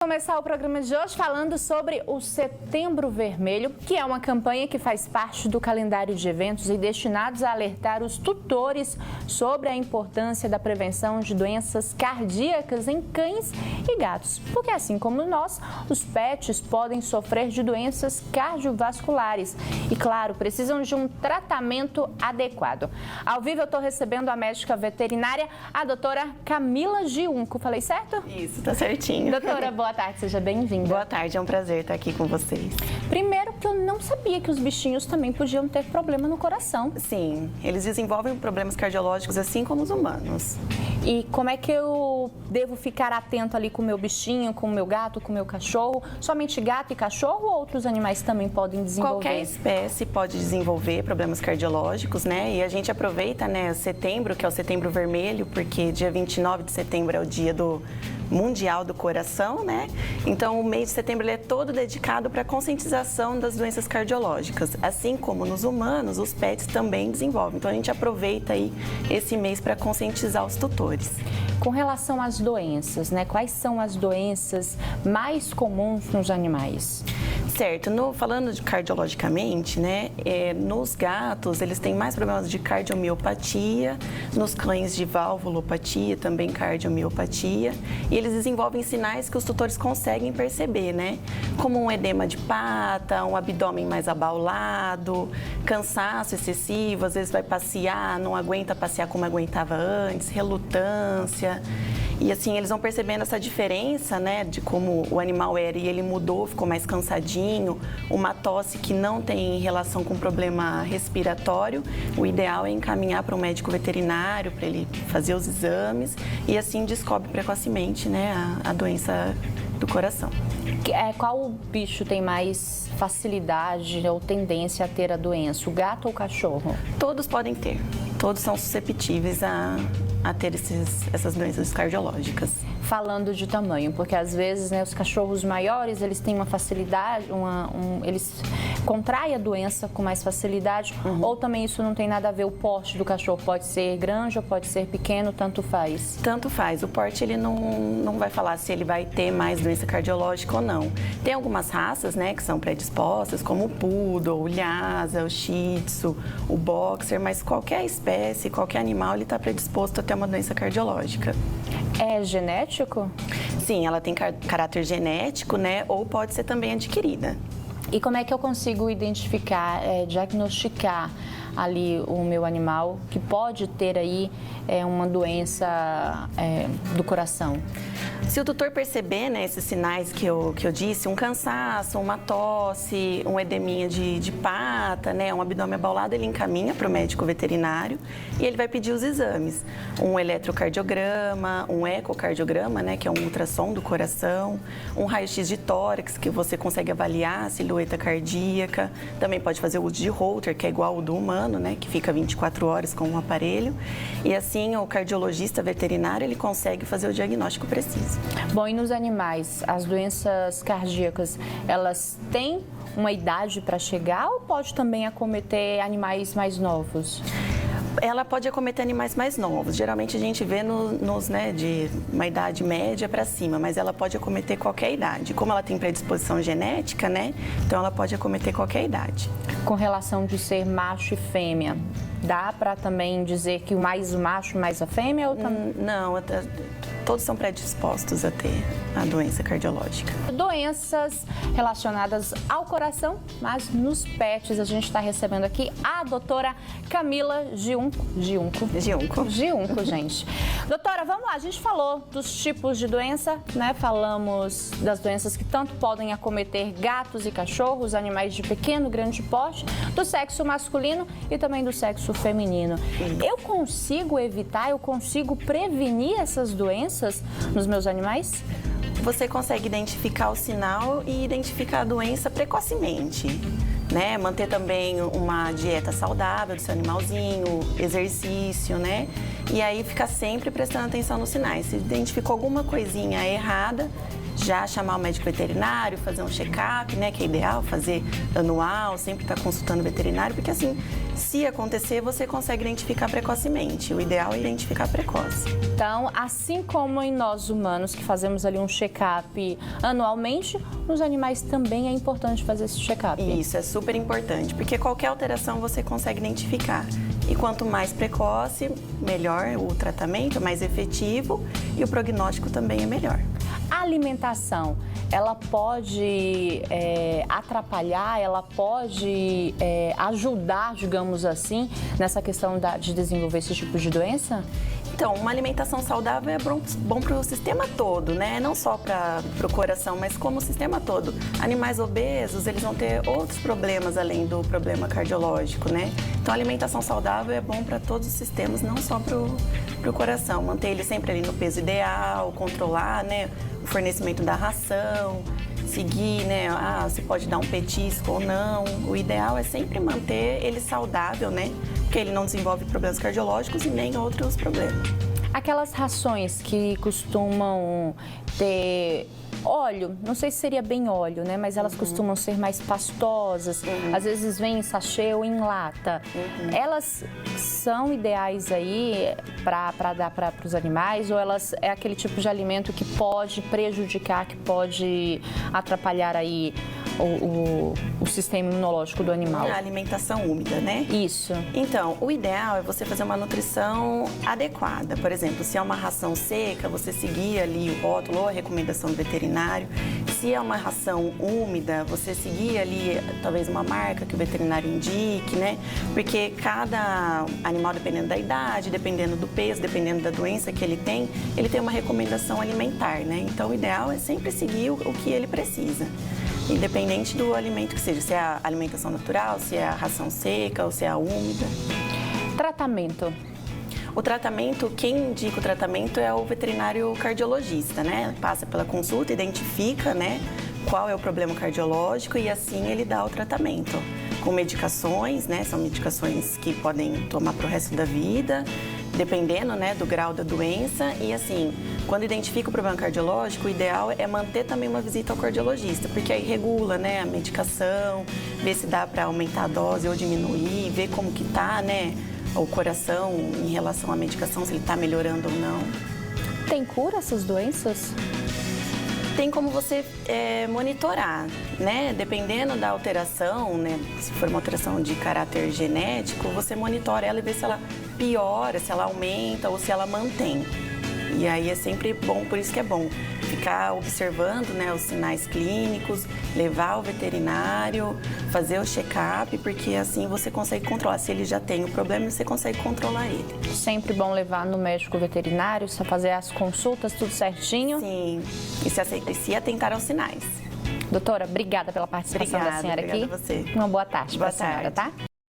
Começar o programa de hoje falando sobre o Setembro Vermelho, que é uma campanha que faz parte do calendário de eventos e destinados a alertar os tutores sobre a importância da prevenção de doenças cardíacas em cães e gatos, porque assim como nós, os pets podem sofrer de doenças cardiovasculares e, claro, precisam de um tratamento adequado. Ao vivo eu estou recebendo a médica veterinária, a doutora Camila Giunco. Falei certo? Isso, tá certinho. Doutora, boa tarde, seja bem-vinda. Boa tarde, é um prazer estar aqui com vocês. Primeiro que eu não sabia que os bichinhos também podiam ter problema no coração. Sim, eles desenvolvem problemas cardiológicos assim como os humanos. E como é que eu devo ficar atento ali com o meu bichinho, com o meu gato, com o meu cachorro? Somente gato e cachorro ou outros animais também podem desenvolver? Qualquer espécie pode desenvolver problemas cardiológicos, né? E a gente aproveita, né, setembro, que é o Setembro Vermelho, porque dia 29 de setembro é o dia do Mundial do Coração, né? Então, o mês de setembro ele é todo dedicado para a conscientização das doenças cardiológicas. Assim como nos humanos, os pets também desenvolvem. Então, a gente aproveita aí esse mês para conscientizar os tutores. Com relação às doenças, né? Quais são as doenças mais comuns nos animais? Certo, falando de cardiologicamente, né, nos gatos eles têm mais problemas de cardiomiopatia, nos cães de valvulopatia, também cardiomiopatia, e eles desenvolvem sinais que os tutores conseguem perceber, né, como um edema de pata, um abdômen mais abaulado, cansaço excessivo, às vezes vai passear, não aguenta passear como aguentava antes, relutância. E assim, eles vão percebendo essa diferença, né, de como o animal era e ele mudou, ficou mais cansadinho, uma tosse que não tem relação com problema respiratório. O ideal é encaminhar para um médico veterinário, para ele fazer os exames e assim descobre precocemente, né, a doença do coração. Qual bicho tem mais facilidade ou tendência a ter a doença, o gato ou o cachorro? Todos podem ter, todos são susceptíveis a ter essas doenças cardiológicas. Falando de tamanho, porque às vezes, né, os cachorros maiores, eles têm uma facilidade, eles contraem a doença com mais facilidade, ou também isso não tem nada a ver, o porte do cachorro pode ser grande ou pode ser pequeno, tanto faz? Tanto faz, o porte ele não vai falar se ele vai ter mais doença cardiológica ou não. Tem algumas raças, né, que são predispostas, como o Poodle, o Lhasa, o Shih Tzu, o Boxer, mas qualquer espécie, qualquer animal, ele está predisposto a ter uma doença cardiológica. É genético? Sim, ela tem caráter genético, né? Ou pode ser também adquirida. E como é que eu consigo identificar, diagnosticar ali o meu animal que pode ter aí uma doença do coração? Se o tutor perceber, né, esses sinais que eu disse, um cansaço, uma tosse, um edeminha de pata, né, um abdômen abaulado, ele encaminha para o médico veterinário e ele vai pedir os exames. Um eletrocardiograma, um ecocardiograma, né, que é um ultrassom do coração, um raio-x de tórax, que você consegue avaliar a silhueta cardíaca. Também pode fazer o uso de Holter, que é igual ao do humano, né, que fica 24 horas com um aparelho. E assim, o cardiologista veterinário, ele consegue fazer o diagnóstico preciso. Bom, e nos animais, as doenças cardíacas, elas têm uma idade para chegar ou pode também acometer animais mais novos? Ela pode acometer animais mais novos. Geralmente a gente vê né, de uma idade média para cima, mas ela pode acometer qualquer idade. Como ela tem predisposição genética, né? Então ela pode acometer qualquer idade. Com relação de ser macho e fêmea, dá para também dizer que mais o macho, mais a fêmea? Ou Não, todos são predispostos a ter a doença cardiológica. Doenças relacionadas ao coração, mas nos pets. A gente está recebendo aqui a doutora Camila Giunco, gente. Doutora, vamos lá. A gente falou dos tipos de doença, né? Falamos das doenças que tanto podem acometer gatos e cachorros, animais de pequeno, grande porte, do sexo masculino e também do sexo feminino. Eu consigo evitar, eu consigo prevenir essas doenças nos meus animais? Você consegue identificar o sinal e identificar a doença precocemente, né? Manter também uma dieta saudável do seu animalzinho, exercício, né? E aí ficar sempre prestando atenção nos sinais. Se identificou alguma coisinha errada, já chamar o médico veterinário, fazer um check-up, né, que é ideal, fazer anual, sempre estar consultando o veterinário, porque assim, se acontecer, você consegue identificar precocemente. O ideal é identificar precoce. Então, assim como em nós humanos, que fazemos ali um check-up anualmente, nos animais também é importante fazer esse check-up. Isso, é super importante, porque qualquer alteração você consegue identificar. E quanto mais precoce, melhor o tratamento, mais efetivo e o prognóstico também é melhor. A alimentação, ela pode atrapalhar, ela pode ajudar, digamos assim, nessa questão de desenvolver esse tipo de doença? Então, uma alimentação saudável é bom para o sistema todo, né? Não só para o coração, mas como o sistema todo. Animais obesos, eles vão ter outros problemas além do problema cardiológico, né? Então, a alimentação saudável é bom para todos os sistemas, não só para o coração. Manter ele sempre ali no peso ideal, controlar, né, o fornecimento da ração, seguir, né, você pode dar um petisco ou não. O ideal é sempre manter ele saudável, né? Porque ele não desenvolve problemas cardiológicos e nem outros problemas. Aquelas rações que costumam ter óleo, não sei se seria bem óleo, né? Mas elas costumam ser mais pastosas, às vezes vem em sachê ou em lata. Elas são ideais aí para dar para os animais ou elas é aquele tipo de alimento que pode prejudicar, que pode atrapalhar aí o sistema imunológico do animal? A alimentação úmida, né? Isso. Então, o ideal é você fazer uma nutrição adequada. Por exemplo, se é uma ração seca, você seguir ali o rótulo ou a recomendação do veterinário. Se é uma ração úmida, você seguir ali talvez uma marca que o veterinário indique, né? Porque cada animal, dependendo da idade, dependendo do peso, dependendo da doença que ele tem uma recomendação alimentar, né? Então, o ideal é sempre seguir o que ele precisa. Independente do alimento que seja, se é a alimentação natural, se é a ração seca ou se é a úmida. Tratamento. O tratamento, quem indica o tratamento é o veterinário cardiologista, né? Passa pela consulta, identifica, né, qual é o problema cardiológico e assim ele dá o tratamento. Com medicações, né? São medicações que podem tomar para o resto da vida, dependendo, né, do grau da doença. E assim, quando identifica o problema cardiológico, o ideal é manter também uma visita ao cardiologista, porque aí regula, né, a medicação, ver se dá para aumentar a dose ou diminuir, ver como que tá, né, o coração em relação à medicação, se ele está melhorando ou não. Tem cura essas doenças? Tem como você monitorar, né? Dependendo da alteração, né? Se for uma alteração de caráter genético, você monitora ela e vê se ela piora, se ela aumenta ou se ela mantém. E aí é sempre bom, por isso que é bom ficar observando, né, os sinais clínicos, levar ao veterinário, fazer o check-up, porque assim você consegue controlar. Se ele já tem o problema, você consegue controlar ele. Sempre bom levar no médico veterinário, só fazer as consultas, tudo certinho? Sim, e se atentar aos sinais. Doutora, obrigada pela participação da senhora aqui. Obrigada a você. Uma boa tarde para a senhora, tá?